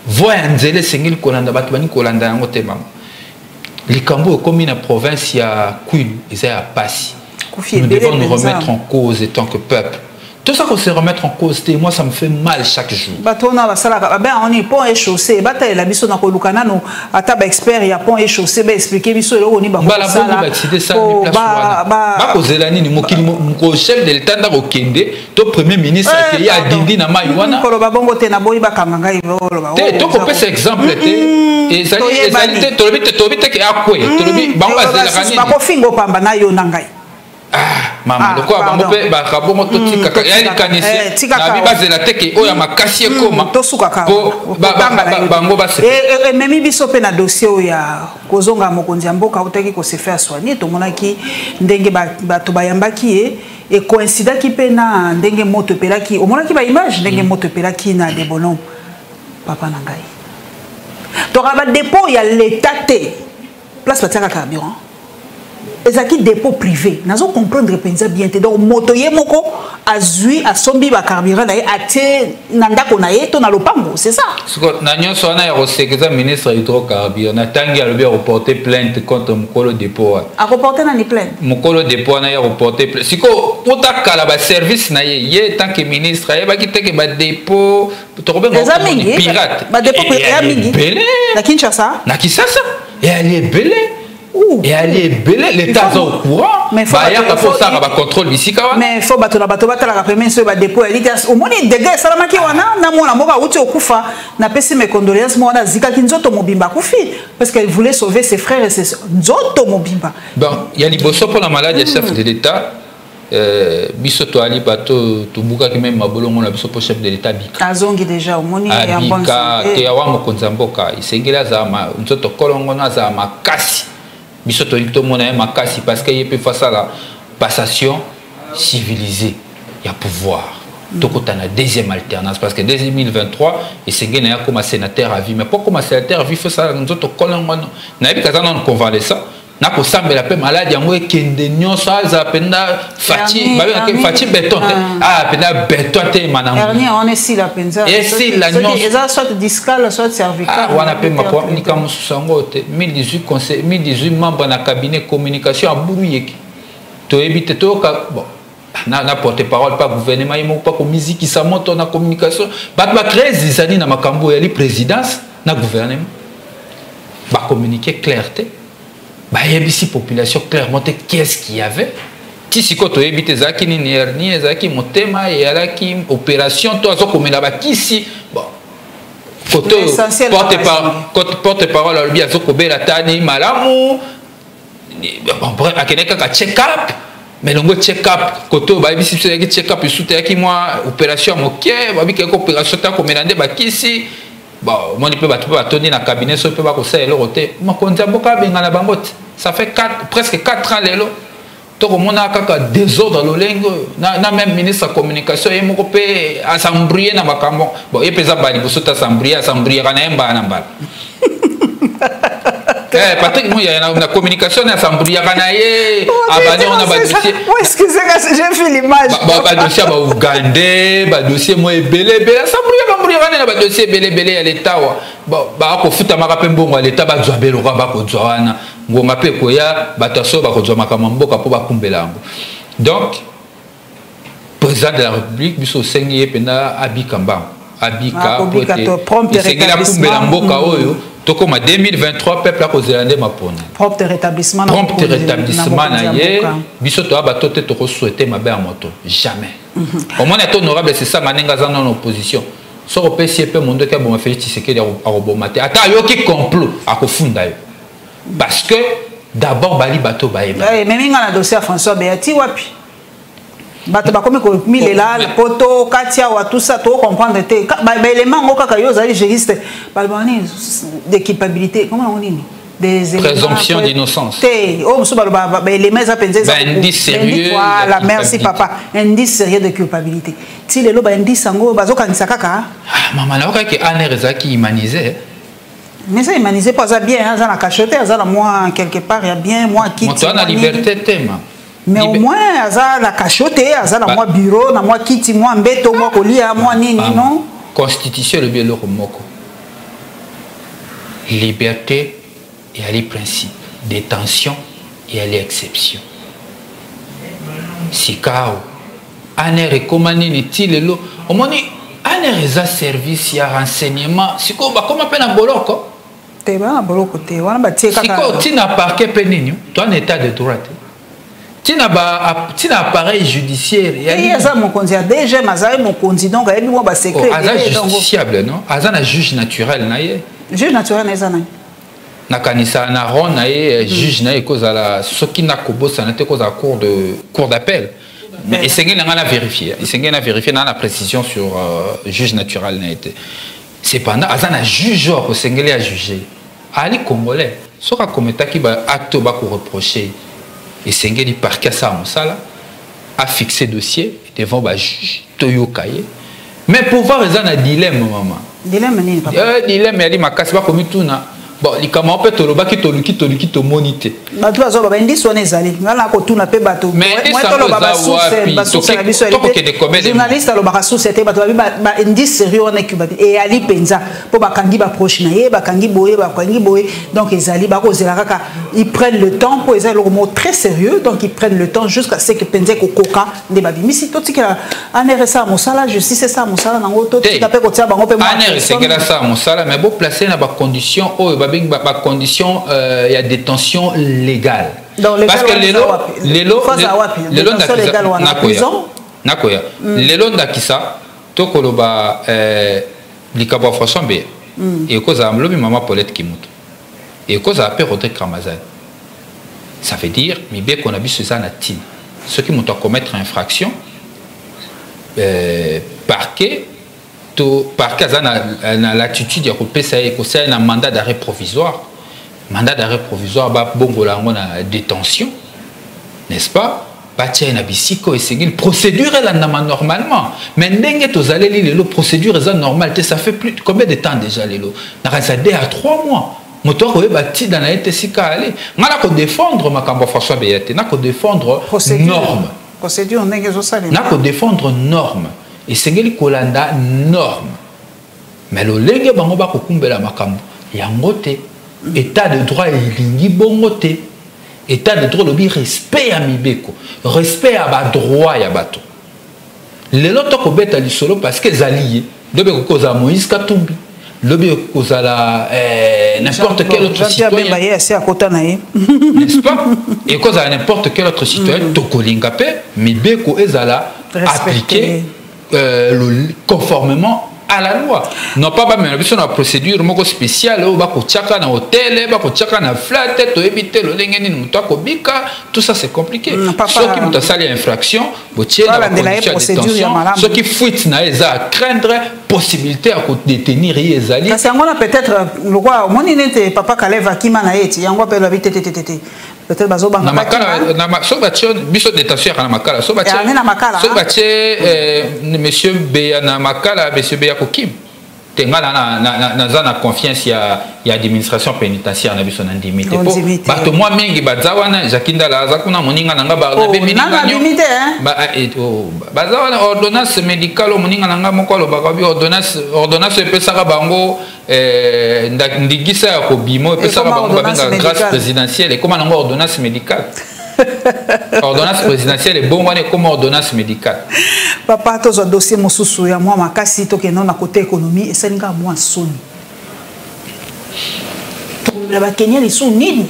Voix nzele sengil kolanda bato bani kolanda yango te bam. Likambo comme une province il y a Kwilu, il y a Passi. Nous devons nous remettre en cause en tant que peuple. Tout ça qu'on se remettre en cause, moi ça me fait mal chaque jour. On est pont et chaussée. La mission dans Kolukana, nous avons expert, il y a pont et chaussée, expliquer mission le roni. La chef de l'État n'a aucun dé. Ton premier ministre qui a Dindi na Mayuana. Tu peux cet exemple. Et ça dit, tu as qui a quoi? Maman, le quoi, bango pe ba kabongo to tika ya likanisi na biba zela teke oya makasi ekoma to suka ka bango ba se et memi biso pe na dossier oya kozonga mokonzi ya mboka utaki ko se faire soigner to monaki ndenge ba to bayambaki et coïncida ki pe na ndenge moto pelaki o monaki ba image ndenge moto pelaki na de bonhomme papa na ngai to ba dépôt ya l'état té place batika carburant. Et ça qui dépôt privé, nous allons comprendre bien. Donc, motoye moko azui a sombi ba carburant d'ailleurs até nanda konaye to na lopango, c'est ça. Ce que nanyo sona ya secrétaire ministre hydrocarbures na tangi a le reporter plainte contre mokolo dépôt. A reporter na ni plainte. Mokolo dépôt na ya reporter plainte. Siko pota kala ba service na ye tant que ministre ye ba kiteke ba dépôt to robe ngo pirate. Ba dépôt ya mingi. Na Kinshasa. Na Kinshasa. Et elle est belle. Et elle est belle, l'État est au courant. Mais il faut contrôle ici. Mais il faut que la première fois dépôt. Au moins, il y a des dégâts. Mes condoléances. Parce qu'elle voulait sauver ses frères et ses soeurs. Bon, il y a des bosses pour la maladie chef de l'État. Bisoto Ali Bato, Tubuka qui même Mabolongo, la bisoto chef de l'État Bika. Azongi déjà, au moni et en bonne santé. Teawa Mokonzamboka, il s'engela Zama, Nzoto Kolongo Nazama Kassi. Bisoto Ito Mona Makassi, parce qu'il peut faire ça la passation civilisée. Il y a pouvoir. Donc, on a la deuxième alternance. Parce que dès 2023, il s'est gagné comme un sénateur à vie. Mais pourquoi comme sénateur à vie, il faut ça, nous autres Kolongo. N'a pas qu'à nous convalescent. Na ko sambe la pe malade yango ekende nyonso aza penda fati fati béton penda béton te manango dernier on est si la penza et si la nyonso eza soit discal soit cervical wana pe mako ni kama susango te 1018 membres na cabinet communication a buru yeki to ebite to ka bon na porte-parole pas gouvernement yimo pas ko musique sa moto na communication ba créer zizani na makambo ya li présidence na gouvernement ba communiquer clarté. Bah, il y a ici population clairement qu'est-ce qu'il y avait. Si quand tu habites Zaki ni hernie, Zaki motema et Zaki opération, toi ça comme là-bas ici. Bon. Côté porte-parole lui a zokobé la tani malamu. Bon bref, à quelqu'un qui a check-up. Mais le check-up côté bah ici c'est qui check-up soutien qui moi opération moké, bah bi quelque opération ta comme là bah ici. Bon, moi je peux pas tenir dans le cabinet, je peux pas conseiller le roté. Moi quand j'ai beaucoup bien la bangote, ça fait presque 4 ans l'élo. Donc on a un désordre dans le lingue. Na même ministre de la communication, il m'a coupé à s'embrouiller dans ma camon. Bon, il peut pas aller pour s'embrouiller quand même pas en bas. Patrick, moi, il y a une communication, on s'embrouille quand même. On a dossier. Excusez-moi, j'ai fait l'image. Dossier à Ougandais, dossier moi belé, s'embrouiller quand même, dossier belé à l'État. Bon, on fout à ma rappel bon à l'État, bah zoabé le roi, bah kozoana, ngoma pe koya, bah tasso, bah kozoma kamambo, kapo bah kumbelango. Donc, président de la République, biso sengi pena abikamba. Abika, prompt rétablissement. Tokoma 2023 peuple a causé l'année ma pone. Propre rétablissement. Propre rétablissement naie. Bisoto a batoté to souhaiter ma belle moto. Jamais. Au moins est honorable c'est ça manenga za en opposition. So au PCP monde que bon fait Tshisekedi a robomate. Ata yo qui complot a kofunda yo. Parce que d'abord bali bato baeba. Eh mais minga na dossier François Béati wapi. Bato ba comme ko milela le poto katia wa tout ça to comprendre te ba élément ngo kaka yo zali juriste ba bani d'équipabilité comment on dit des présomption d'innocence te o muso ba éléments ça penser ça indice sérieux voilà merci papa indice sérieux de culpabilité ti lelo ba indice ngo bazo kanisa kaka maman la ka ke anereza qui humanisé mais ça humanisé pas ça bien ça na cachoté ça la moi quelque part il y a bien moi qui tu as la liberté thème. Mais au moins, ça la cachoté, ça la moi bureau, na moi kiti, moi mbeto, moi colia, moi nini, non? Constitution le bien le moko. Liberté et les principes. Détention et les exceptions. Si kao, ane recommandé ni tilelo, au moins ane reza service ya renseignement. Si ko ba comment appelle en boloko? Te ba en boloko te, wana ba tie kaka. Si ko tina parquet penini, toi en état de droit. Tina appareil judiciaire. Il y a ça mon conduit déjà mazai mon conduit donc il y a moi ba secret. Azan justiciable non? Azan un juge naturel naie. Juge naturel naie zana. Na kanisa na ron naie juge naie cause à la ce qui n'a kobo ça n'était cause à cour d'appel. Mais il n'a vérifié. Il n'a vérifié dans la précision sur juge naturel naie. Cependant Azan un juge au Sénégalais à juger. Ali congolais. Ce qu'a commetté qui ba acte ba ko reprocher. Et Sengeli parquet ça a fixé dossier devant le juge Toyokaye. Mais pour voir les un dilemme maman. Dilemme ni papa. Dilemme ali makasi ba komi tuna. Bon, les camarades peuvent te loba qui te moniter. Bah tu as ça, bah indice on est allé. Là ko tuna pe bateau. Mais moi to loba ba sous journaliste alo ba sous c'était bateau ba indice sérieux on est que et ali penza pour ba kangi ba proche na ye ba kangi boye ba kangi boye donc ils ali ba ko zela kaka ils prennent le temps pour ils le mot très sérieux donc ils prennent le temps jusqu'à ce que penza ko koka de ba bimisi to tika aner ça mon sala justice ça mon sala nango to tika pe ko tia bango pe moi aner c'est que ça mon sala mais beau placer na ba condition ba condition il y a détention légale. Parce que les lots nakoya les lots d'akisa tokoloba likabo François Bé et cause à mlobi maman Paulette Kimutu et cause à Père Rodrigue Ramazan. Ça veut dire mi bé qu'on a vu ce anatin ceux qui m'ont commettre infraction parquet par cas na l'attitude ya kopesa e ko un mandat d'arrêt provisoire ba bongola ngona détention n'est-ce pas batia na bisiko esengeli procédure là normalement mais ndenge tozaleli lelo procédure est normale ça fait plus combien de temps déjà lelo na ça 2 à 3 mois moto ko bati dans na été sika aller ngala ko défendre makambo François Béate na ko défendre norme procédure ndenge zo sala na ko défendre norme et sengeli kolanda norme mais le lenge bango ba kokumbela makambo yango te état de droit elingi bongo te état de droit lobi respect à mibeko respect à ba droit ya bato lelo to ko beta lisolo parce que zalié lobi ko koza Moïse Katumbi lobi ko koza la n'importe quel autre citoyen n'est-ce pas et koza n'importe quel autre citoyen to kolinga pe mibeko ezala appliquer conformément à la loi. Non pas mais la procédure moko spéciale au bako tchaka na hôtel, bako tchaka na flat, to éviter le lengeni mutako bika, tout ça c'est compliqué. Ceux qui muta sali infraction, botier la procédure, ceux qui fuitent na eza craindre possibilité à détenir ezali. Parce qu'on a peut-être le roi moni nete papa Kaleva kima na eti, yango pe la vitete peut-être bazo banga na so bation biso détention na makala so bation monsieur Beya na makala monsieur Beya kokim tengala na confiance ya administration pénitentiaire na biso na ndimité po bato moi mingi bazawana jakinda la zakuna moninga nanga ba na beminga bazawana ordonnance médicale moninga nanga moko lo bakabi ordonnance epesaka bango ndigisa ya kobimo epesaka bango babenga grâce présidentielle et comment nango ordonnance médicale ordonnance présidentielle est bon comme ordonnance médicale. Papa, tous les dossiers mosusu ya moi makasi to ke non na côté économie et ça n'inga moi soni. la ba Kenya les sous nini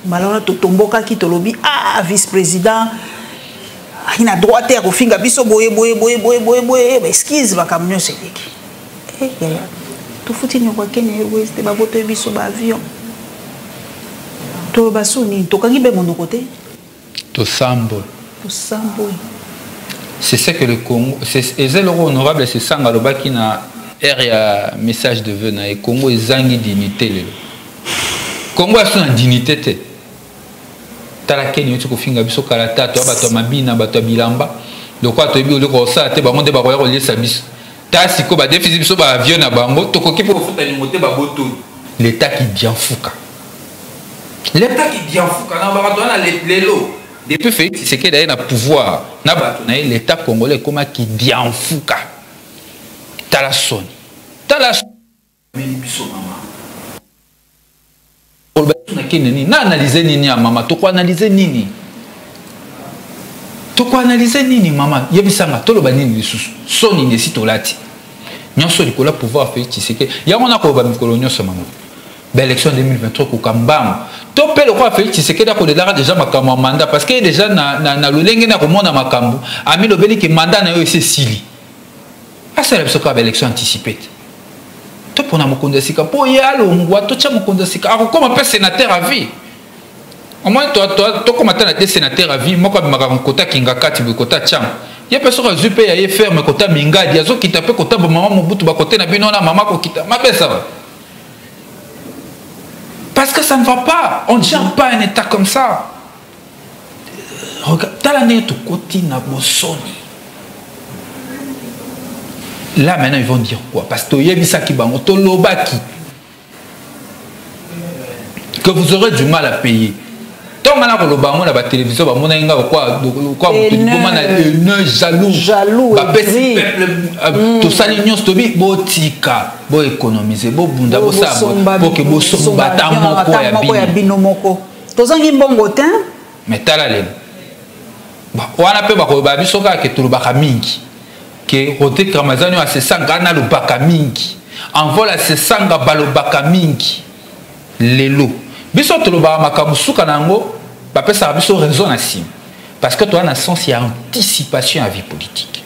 malona to tomboka ki to lobi vice-président ina droite ya kofinga biso boye excuse ba camion seleki to futi ni kwa Kenya West ba boto biso ba avion to ba suni to kangi be mono côté to sambo c'est ce que le Congo c'est l'euro honorable c'est sanga lobaki na area message de vœux na et Congo ezangi dignité le Congo a son dignité te tala Kenya tu ko finga biso kala tato bato mabina bato bilamba le quoi to bi le ko sa te bango de ba ko lier sa biso ta siko ba déficit biso ba avion na bango to ko kipo futa ni moté ba boto l'état qui bien fouka na bato na lelo depuis fait c'est que d'ailleurs na pouvoir na bato na l'état congolais comme qui bien fouka tala son mais biso mama na analyser nini ya mama to ko analyser nini mama yebisanga toloba nini lisusu soni ndesi tolati nyonso likola pouvoir fait c'est que yango na ko ba mikolo nyonso mama l'élection 2023 ko kambam to pe le quoi fait c'est que da ko déjà makambo mandat parce que déjà na lolenge na ko mona makambo ami lobeli ke mandat na yo c'est sili asa la biso ka élection anticipée to pona mokonda sika po yalo ngwa to cha mokonda sika ako comme un sénateur à vie au moins to comme un sénateur à vie moko bimaka kota kinga kati be kota cham ya peso ka zupe ya ferme kota mingadi azo kita pe kota maman mobutu ba kote na bino na mama ko kita mabesa parce que ça ne va pas on ne gère pas un état comme ça regarde talane to koti na bosoni. Là maintenant ils vont dire quoi parce que yebisa ki bango to lobaki que vous aurez du mal à payer. Tant que vous avez la télévision, vous avez jaloux, tout ça, l'union stobi, botika, bo économiser, bo bunda, bo ça, bo que bo sombata moko ya bino moko. Tozangi mbongo te. Mais talale. Ba wana pe ba ko ba biso ka ke tulubaka mingi. Que rote kamazani a se sanga na lubaka mingi. Envola se sanga balobaka mingi. Lelo. Biso toloba makamusuka nango ba pesa biso raison na sim parce que toi na sens il y a anticipation à vie politique.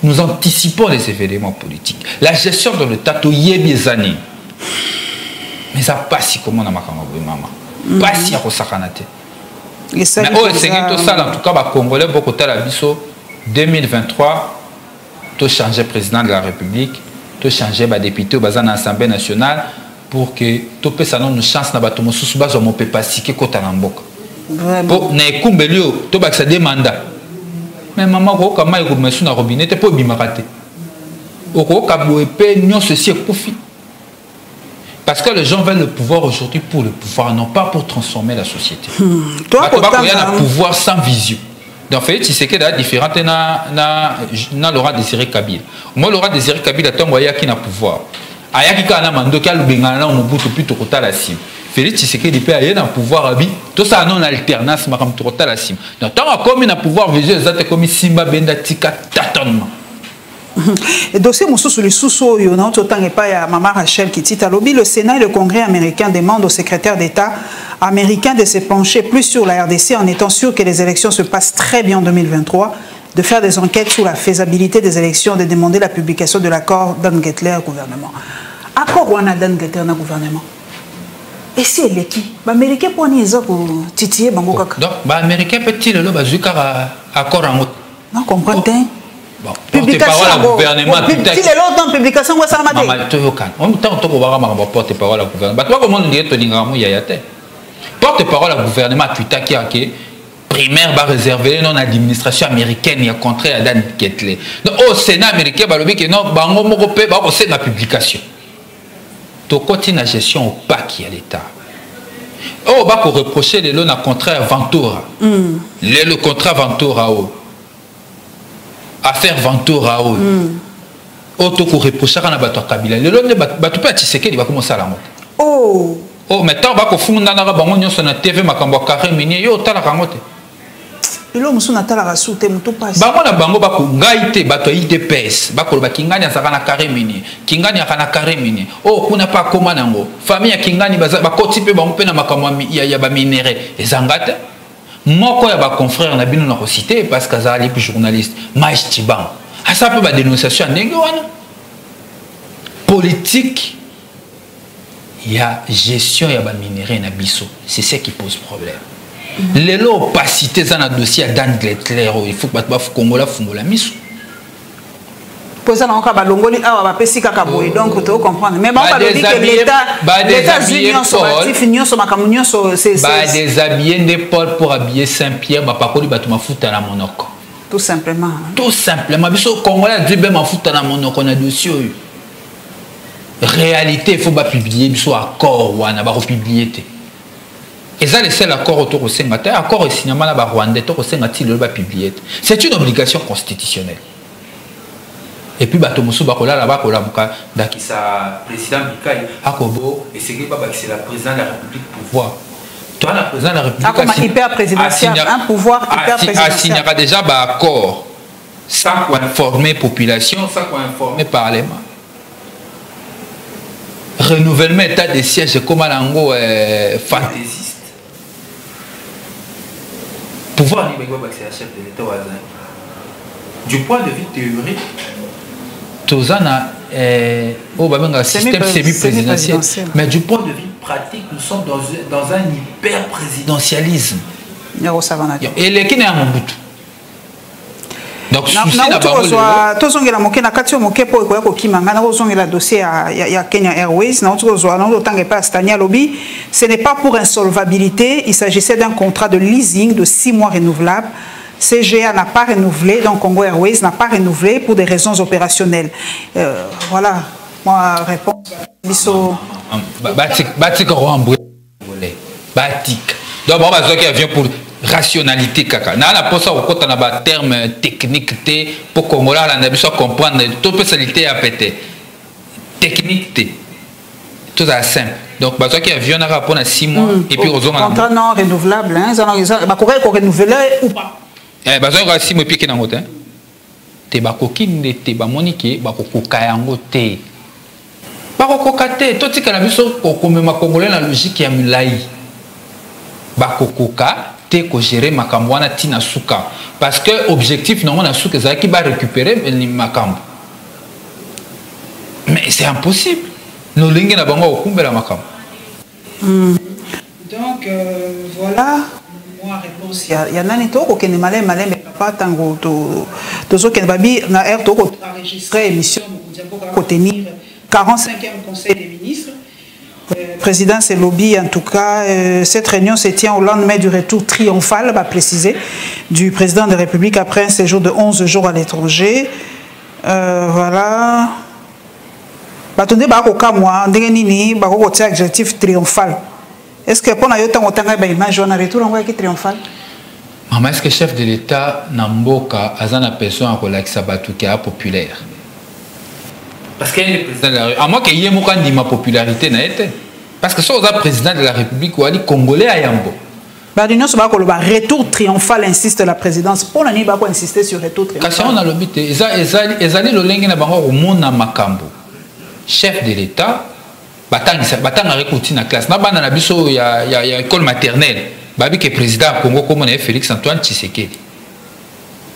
Nous anticipons les événements politiques. La gestion de l'état to yebi ezani. Mais ça passe comment na makamabo mama. Pas si a kosakanate. Mais oh c'est que tout ça en tout cas ba congolais beaucoup tala biso 2023 to changer président de la République, to changer ba député ba na Assemblée nationale. Pour que tout le monde ait une chance na bato mosusu bazo mo pe pasike kota na mboka. Pour na ekumbelio to ba ça demanda. Mais maman ko kama ko mesu na robinet te po bimakate. Oko ka boepe nyo ceciekufi. Parce que les gens veulent le pouvoir aujourd'hui pour le pouvoir, non pas pour transformer la société. Toi ko il y a un pouvoir sans vision. Donc fait tu sais que là différent na Laurent Désiré Kabila. Moi Laurent Désiré Kabila tango ya ki na pouvoir. Ayaki kana mandoka lubengana mobutu plutôt kota la sim. Félix Tshisekedi pe ayé na pouvoir abi tout ça non alternance makam kota la sim. Donc tant comme na pouvoir visuel ça comme Simba Benda tika tâtonnement. Et dossier mususu le sous yo na totanga pa ya Mama Rachel Kitita lobi le Sénat et le Congrès américain demandent au secrétaire d'État américain de se pencher plus sur la RDC en étant sûr que les élections se passent très bien en 2023. De faire des enquêtes sur la faisabilité des élections, de demander la publication de l'accord Dan Gettler au gouvernement. Accord ou un Dan Gettler au gouvernement. Et si elle est qui? Les Américains pour nous titiller bango kaka. Donc, les Américains peut-ils le bazuka accord en haut? Non, comprenez? Bon, porte-parole au gouvernement. Si les autres publication, ça va maman, tu es au calme. On t'entend qu'on va avoir porte-parole au gouvernement. Toi, comment on dit que tu es porte-parole au gouvernement, tu t'es primaire va réserver non l'administration américaine il y a contraire à Dan Gettler. Donc au Sénat américain va le dire que non bango moko pe ba c'est la publication. To continue la gestion au pack à l'état. Oh ba ko reprocher les lois contraire Ventura. Le contrat Ventura o. Affaire Ventura o. Oh to ko reprocher kana bato Kabila. Le lois bato pe Tshisekedi va commencer à la monter. Oh maintenant ba ko funda na bango nyonso na TV makambo carré minier yo tala kangote. Lelo musu natala rasute muto passe. Bango na bango ba ko ngaite bato IDPS ba ko ba kingani azaka na karemini kingani akana karemini oh kuna pa koma nango famille ya kingani ba koti pe bango pe na makamwa ya ba minéré ezangate moko ya ba confrère na bino na ko citer parce que azali puis journaliste Maïs Tiban asa pe ba dénonciation ndenge wana politique il y a gestion ya ba minéré na biso c'est ce qui pose problème. Les lots opacité dans le dossier à Dan Gletler, il faut que tu Congola fungola miso. Pour ça, on va longoli ah va pesi kakaboy donc tu comprendre. Mais bon on va dire que l'État union somatif union somakamunion c'est déshabiller des Paul pour habiller Saint-Pierre ba pakoli ba tu mafuta na monoko. Tout simplement. Tout simplement biso Congola dit ben mafuta na monoko na dossier. Réalité il faut pas publier biso accord wana ba republier. Et ça, c'est l'accord autour au Sénat. L'accord est signé par le Rwanda, autour au Sénat, il va publier. C'est une obligation constitutionnelle. Et puis, Batomosu Bakola, là-bas, qui sa président Mikaï, Akobo, et c'est la présidente de la République pouvoir. Toi, la présidente de la République. Comme hyper présidentiel, un pouvoir hyper présidentiel. Signera déjà un accord sans informer la population, sans informer le Parlement. Renouvellement état de siège, comme à l'ango fantaisiste. Pouvoir c'est la chef de l'État au hasard. Du point de vue théorique, Tozana est un système semi-présidentiel. Mais du point de vue pratique, nous sommes dans un hyper-présidentialisme. Et les Kenya ont Mobutu. Donc, Kenya Airways, ce n'est pas pour insolvabilité, il s'agissait d'un contrat de leasing de 6 mois renouvelable. CGA n'a pas renouvelé, donc Congo Airways n'a pas renouvelé pour des raisons opérationnelles. Voilà, moi réponse. Donc, on va dire pour rationalité kaka na la posa okota na ba terme technique té pour Congola la nabiso comprendre tout personnalité à péter technique té tout ça simple donc bazo qui avion na rapport à 6 mois et puis aux contrat non renouvelable hein ça ba correct ko renouveler ou pas bazo ko 6 mois puis ki na ngote té ba kokinde té ba monike ba kokoka yango té ba kokoka té to tika na biso ko komema congolais na logique ya milai ba kokoka ko gérer makambwana tina suka parce que objectif non na suka ça qui va récupérer ni makambo mais c'est impossible no lingi na bango okumbela makambo donc voilà moi réponse ya nani to ko kene malé mais pas tango to zo kene babi na air to ko enregistrer émission ko tenir 45e conseil des ministres. Président, c'est lobby en tout cas. Cette réunion se tient au lendemain du retour triomphal, va préciser, du président de la République après un séjour de 11 jours à l'étranger. Voilà. Attendez, adjectif triomphal. Est-ce que pour nous, image on a retour en triomphal? Maman, est-ce que le chef de l'État Namboka a une personne à qui est populaire? Parce qu'il y a le président de la République. À moins qu'il y ait ma popularité, parce que si on est président de la République, ou Congolais à Yambo. Retour triomphal insiste la présidence. Pour l'année, il va insister sur retour triomphal. Quand on a le but, ils allaient le lingue na bango au monde na makambo. Chef de l'État, batang avec la classe. Na bana na biso il y a école maternelle. Babi qui est président Congo comme on est Félix Antoine Tshisekedi.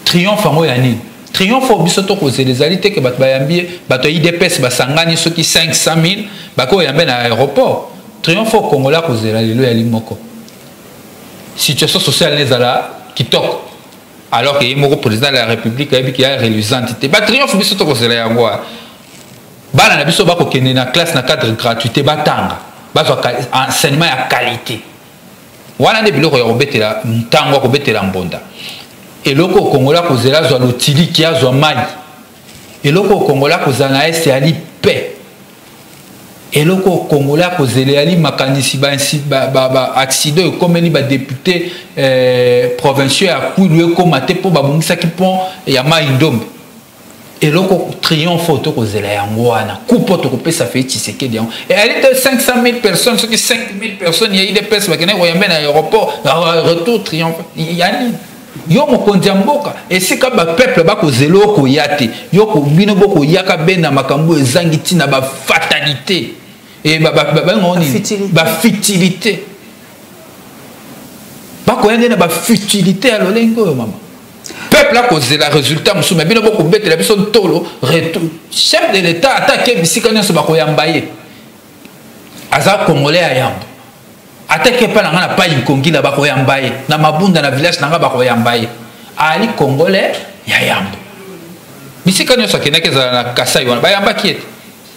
Triomphe en yani. Triomphe au biso to causer les alités que batbayambi bato IDPS basangani ceux qui 500 000 bako yambe na aéroport. Triomphe au Congola causer la lelo ya limoko. Situation sociale nezala qui toque alors que yemoko président de la République qui a reluisante. Ba triomphe biso to causer la yango. Bana na biso bako kende na classe na cadre gratuité batanga. Bazo enseignement ya qualité. Wana de biloko ya kobetela ntango kobetela mbonda. Et le Congola kozela zo lotili qui a zo mai. Et le Congola kozana ese ali paix. Et le Congola kozela ali makanisi ba accident comme ni ba député provincial a kuilu ko maté po ba bungisa ki pont ya mai ndombe. Et le triomphe auto kozela yango wana coupe to kopesa fait Tshisekedi yango. Et elle était 500 000 personnes, ce qui 5 000 personnes il y a des personnes qui ne voyaient même à l'aéroport retour triomphe. Il y a yo mokonzi ya mboka esika ba peuple ba kozelo ko yate yo ko bino boko yaka bena makambo ezangi tina ba fatalité et ba futilité ba ko yende na ba futilité à lolengo mama peuple a causé la résultat musu mais bino boko bete la biso tolo retour chef de l'état attaqué bisika nso ba ko yambaye aza congolais ayambo attaqué pas na pas inkongi la ba ko yambaye na mabunda na village na ba ko yambaye ali congolais ya yambo bisika nso keneke za na kasai wana ba yamba kiete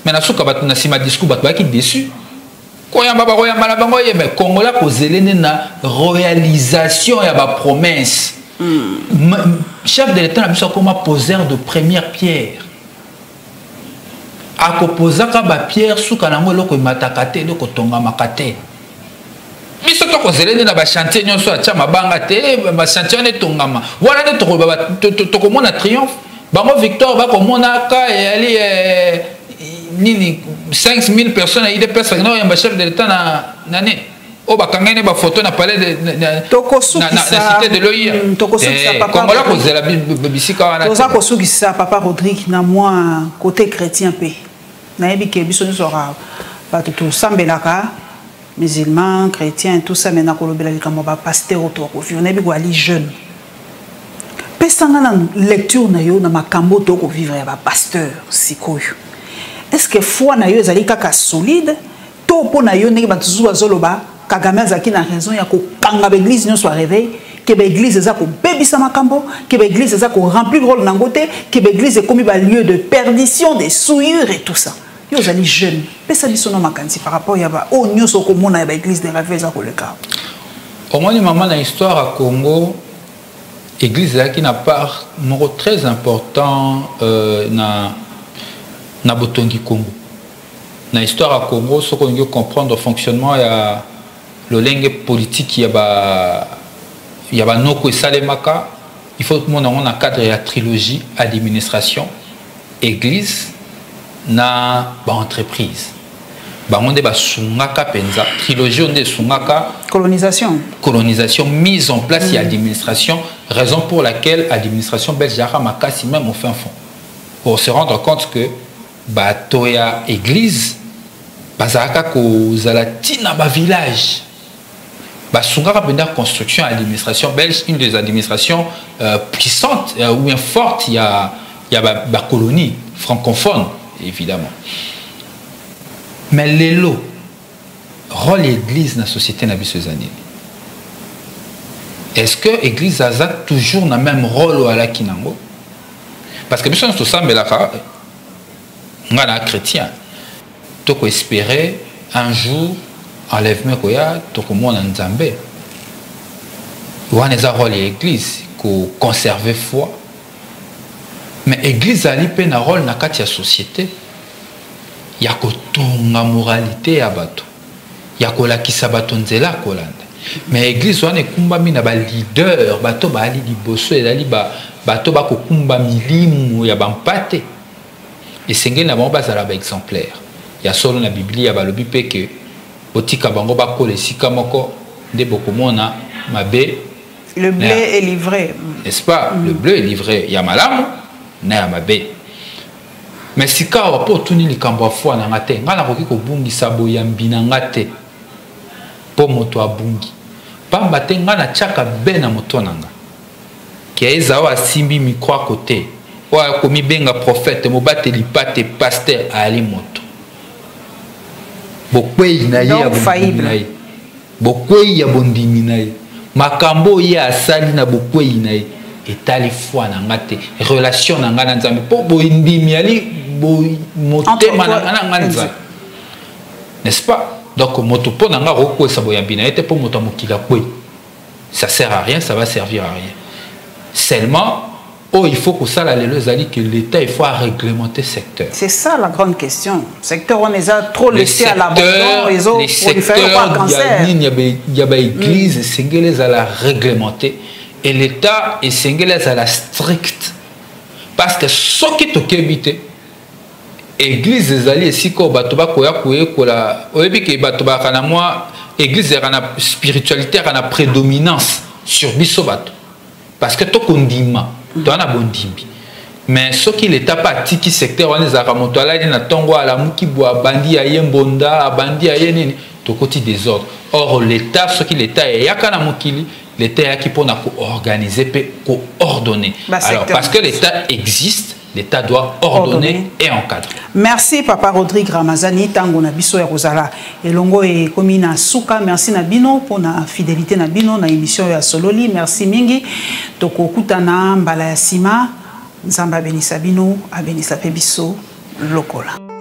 mais na suka batu na sima discours batu ba ki déçu ko yamba ba ko yamba na bango ye mais congolais ko zelene na réalisation ya ba promesse. Chef de l'État n'a pas comme poseur de première pierre. A poser ba pierre sous kanango loko matakate loko tonga makate. Biso to kozelene na ba chantier nyonso atia mabanga te ba chantier ne tongama. Voilà ne to komona triomphe. Bango Victor ba komona ka ali nini 5000 personnes et des personnes non ya chef de l'État na ne. Oh bah quand on a photo na palais de na cité de l'OIA Congola cause la bisika na toza kosukisa papa Rodrigue na moi côté chrétien pe na yebi ke biso sera ba tout sambelaka musulman chrétien tout ça mais na kolobela likambo ba pasteur to ko vivre na yebi ko ali jeune pesanga na lecture na yo na makambo to ko vivre ya ba pasteur sikoyo est-ce que foi na yo ezali kaka solide to po na yo ndenge batuzu azoloba Kagame azaki na raison ya ko kanga l'église non soit réveil que l'église eza ko bebisa makambo que l'église eza ko remplir rôle nangote que l'église est comme un lieu de perdition des souillures et tout ça yo zali jeune pesa biso na makanzi par rapport ya ba o nyoso ko mona ya ba église de réveil za ko le cas au moins maman na histoire à Congo église là qui n'a pas un rôle très important na botongi Congo na histoire à Congo ce qu'on veut comprendre le fonctionnement ya le langue politique il y a noko et salemaka il faut que mon on a cadre la trilogie administration église na ba entreprise ba on ba sungaka penza trilogie on est sungaka colonisation mise en place il y a administration raison pour laquelle administration belge a makasi même au fin fond pour se rendre compte que ba toya église bazaka ko zalatina ba village Sunga Benda construction administration belge, une des administrations puissantes ou bien fortes, il y a la colonie francophone, évidemment. Mais l'élo, rôle l'église dans la société n'a pas années. Est-ce que l'église a toujours le même rôle à la Kinango? Parce que nous sommes chrétiens. Tu peux espérer un jour enlèvement koya to komona nzambe wana za rôle l'église ko conserver foi mais église ali pe na rôle na kati ya société ya ko tonga moralité ya bato ya ko lakisa bato nzela kolanda mais église wana ekumbami na ba leader bato ba ali liboso ezali bato ba ko kumba milimu ya bampate esengeli na bango bazala ba exemplaire ya solo na biblia ya balobi pe ke Otika bango bako le sika moko de bokomona mabe le blé est livré n'est-ce pas le blé est livré ya malamu na ya mabe mais sika wa po tuni likambo afwa na ngate ngala koki ko bungi sabo ya mbina ngate po moto abungi pamba te ngana chaka bena moto nanga ki eza wa simbi mikro à côté wa komi benga prophète mo bateli pate pasteur ali moto bokwei na ye faillible bokwei ya bondimi na ye makambo ye asali na bokwei na ye etali foi na ngate relation na ngana nzambe po bondimi ali motema na ngana nzambe n'est-ce pas donc moto po na nga ko sa boyambi na ete po moto mokila kwei ça sert à rien ça va servir à rien seulement oh, il faut que ça, que l'État, il faut réglementer le secteur. C'est ça la grande question. Le secteur, on les a trop laissés à l'abandon. Les secteurs, il y a des églises, c'est à la réglementer. Et l'État, c'est à la stricte. Parce que ce qui est habité, l'église, les alliés, si on a l'église, a la spiritualité, a la prédominance sur Bissobato. parce que to kondima to na bondimbi mais ce qui l'état pas tiki secteur on les a ramonto là na tongo ala muki boa bandi ya yembonda bandi ya yenini to côté des ordres. Or l'état ce qui l'état est yakana mukili l'état qui pour organiser pe coordonner. Alors parce que l'état existe, l'état doit ordonner et encadrer. Merci Papa Rodrigue Ramazani tango na biso ya Rosala elongo e komina suka. Merci na bino pour na fidélité na bino na émission ya Sololi. Merci mingi toko kutana mbala ya sima. Nzamba benisa bino abenisa pe biso lokola.